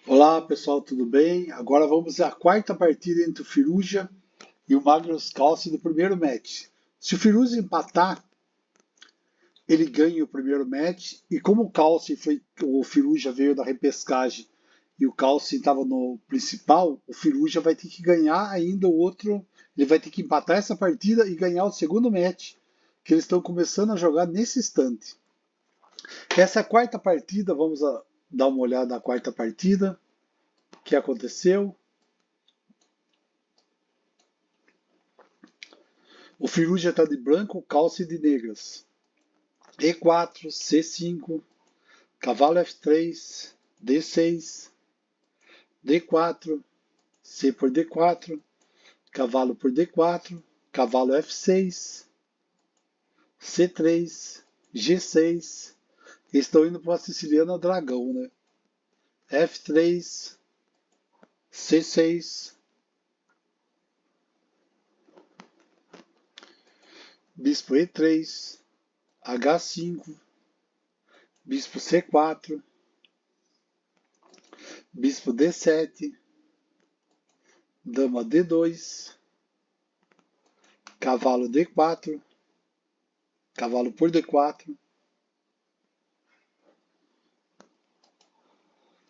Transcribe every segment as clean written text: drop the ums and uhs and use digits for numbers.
Olá pessoal, tudo bem? Agora vamos à quarta partida entre o Firuja e o Magnus Carlsen do primeiro match. Se o Firuja empatar, ele ganha o primeiro match, e como o Firuja veio da repescagem e o Carlsen estava no principal, o Firuja vai ter que ganhar ainda o outro, ele vai ter que empatar essa partida e ganhar o segundo match, que eles estão começando a jogar nesse instante. Essa é a quarta partida, dar uma olhada na quarta partida, o que aconteceu. O Firuja está de branco, calça de negras. E4, C5, cavalo F3, D6, D4, C por D4, cavalo por D4, cavalo F6, C3, G6. Estão indo para a siciliana dragão, né? F3, C6, bispo E3, H5, bispo C4, bispo D7, dama D2, cavalo D4, cavalo por D4.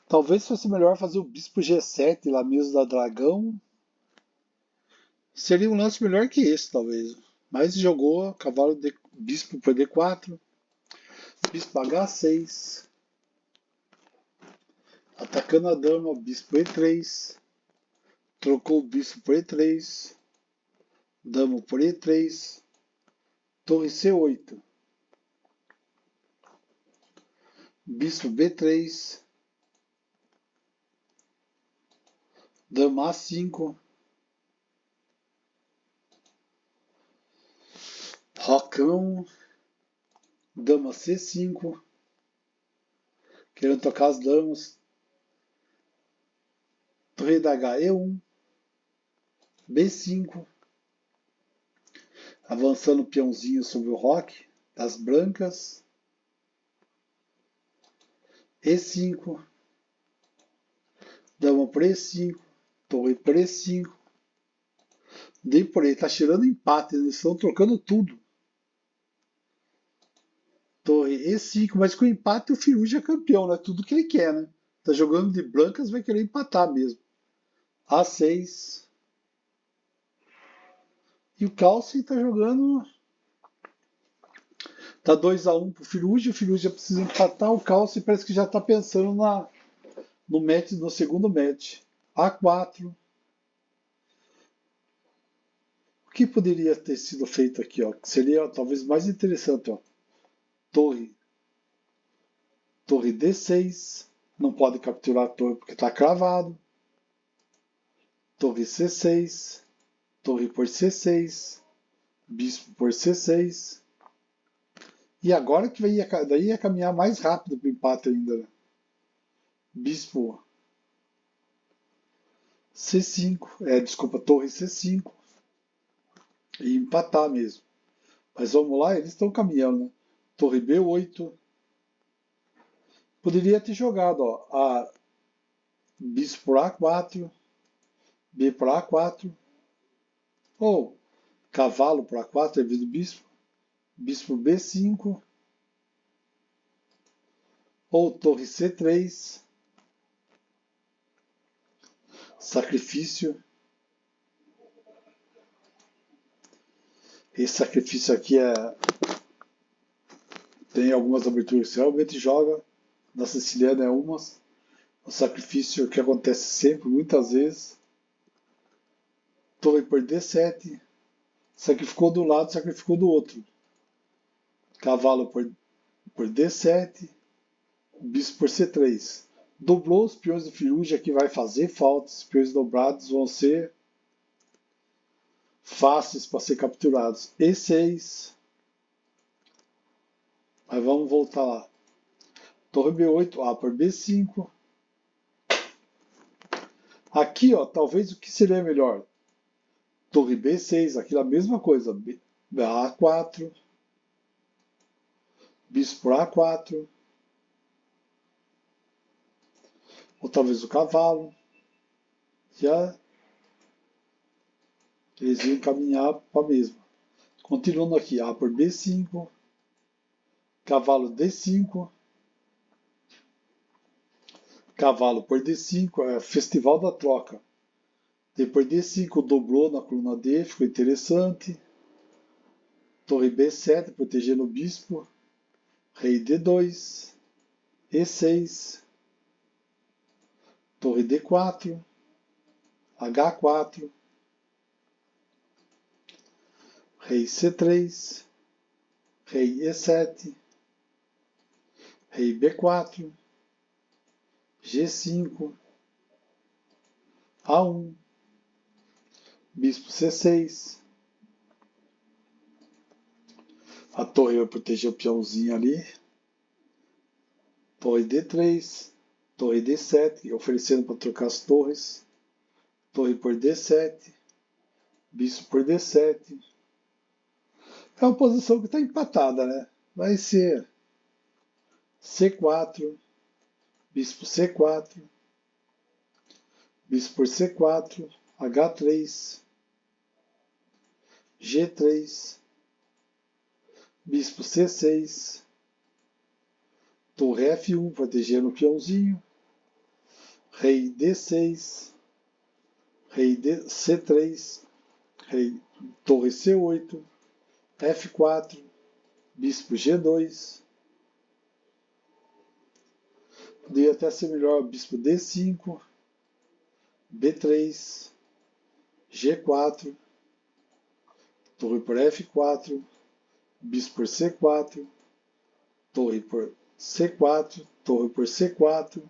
Talvez fosse melhor fazer o bispo G7 lá mesmo da dragão. Seria um lance melhor que esse, talvez. Mas jogou bispo por D4, bispo H6, atacando a dama, bispo E3, trocou o bispo por E3, dama por E3, torre C8, bispo B3, dama A5, rocão, dama C5, querendo tocar as damas, torre da H E1, B5, avançando o peãozinho sobre o roque das brancas, E5, dama por E5, torre por E5, D por E, tá tirando empate, eles estão trocando tudo. Torre E5, mas com empate o Firuja é campeão, né? Tudo que ele quer, né? Tá jogando de brancas, vai querer empatar mesmo. A6. E o Carlsen tá jogando. Tá 2-1 pro Firuja, o Firuja precisa empatar, o Carlsen parece que já tá pensando no segundo match. A4. O que poderia ter sido feito aqui, ó? Que seria talvez mais interessante, ó. Torre. Torre D6. Não pode capturar a torre porque está cravado. Torre C6. Torre por C6. Bispo por C6. E agora que daí ia caminhar mais rápido para o empate ainda, né? Bispo C5. Desculpa, torre C5. E empatar mesmo. Mas vamos lá, eles estão caminhando, né? Torre B8. Poderia ter jogado, ó, bispo por A4, B por A4, ou cavalo por A4, é vez do bispo, bispo B5, ou torre C3, sacrifício. Esse sacrifício aqui tem algumas aberturas que realmente joga, na siciliana é umas. O sacrifício que acontece sempre, muitas vezes. Torre por D7, sacrificou do lado, sacrificou do outro. Cavalo por D7, bispo por C3. Dobrou os peões do Firuja, que vai fazer falta. Os peões dobrados vão ser fáceis para ser capturados. E6. Mas vamos voltar lá. Torre B8, A por B5. Aqui, ó, talvez o que seria melhor? Torre B6, aqui a mesma coisa. A4. Bispo por A4. ou talvez o cavalo. Já eles iam caminhar para a mesma. Continuando aqui, A por B5, cavalo D5, cavalo por D5, é festival da troca. Depois D5 dobrou na coluna D, ficou interessante. Torre B7, protegendo o bispo. Rei D2, E6, torre D4, H4, rei C3, rei E7, rei B4, G5, A1, bispo C6. A torre vai proteger o peãozinho ali. Torre D3, torre D7, oferecendo para trocar as torres. Torre por D7, bispo por D7. É uma posição que está empatada, né? Vai ser C4, bispo C4, bispo por C4, H3, G3, bispo C6, torre F1, protegendo o peãozinho, rei D6, rei C3, rei, torre C8, F4, bispo G2. Poderia até ser melhor bispo D5, B3, G4, torre por F4, bispo por C4, torre por C4, torre por C4,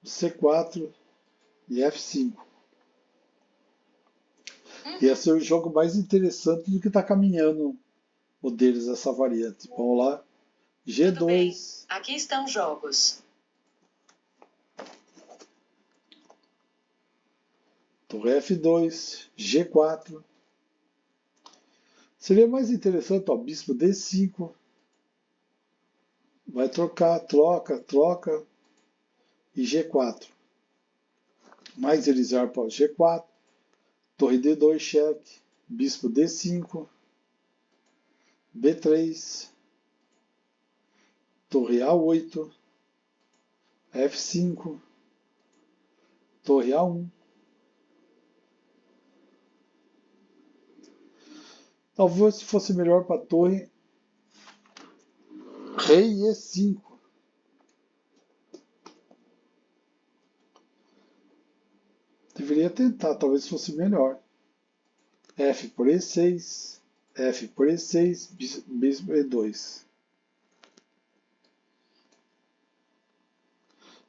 C4 e F5. Esse é o jogo mais interessante do que está caminhando o deles, essa variante. Vamos lá. G2. Aqui estão os jogos. Torre F2, G4. Seria mais interessante, ó, bispo D5. Vai trocar, troca e G4. Mais eles arpam G4. Torre D2, cheque. Bispo D5. B3. Torre A8. F5. Torre A1. Talvez fosse melhor para a torre rei E5. Deveria tentar, talvez fosse melhor. F por E6, F por E6, bispo E2.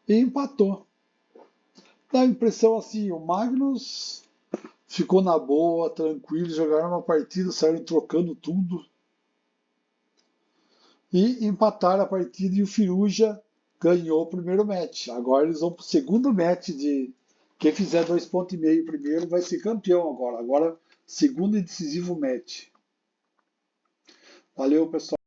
E empatou. Dá a impressão assim, o Magnus ficou na boa, tranquilo, jogaram uma partida, saíram trocando tudo. E empataram a partida e o Firuja ganhou o primeiro match. Agora eles vão para o segundo match de quem fizer 2,5 pontos primeiro vai ser campeão agora. Agora, segundo e decisivo match. Valeu, pessoal.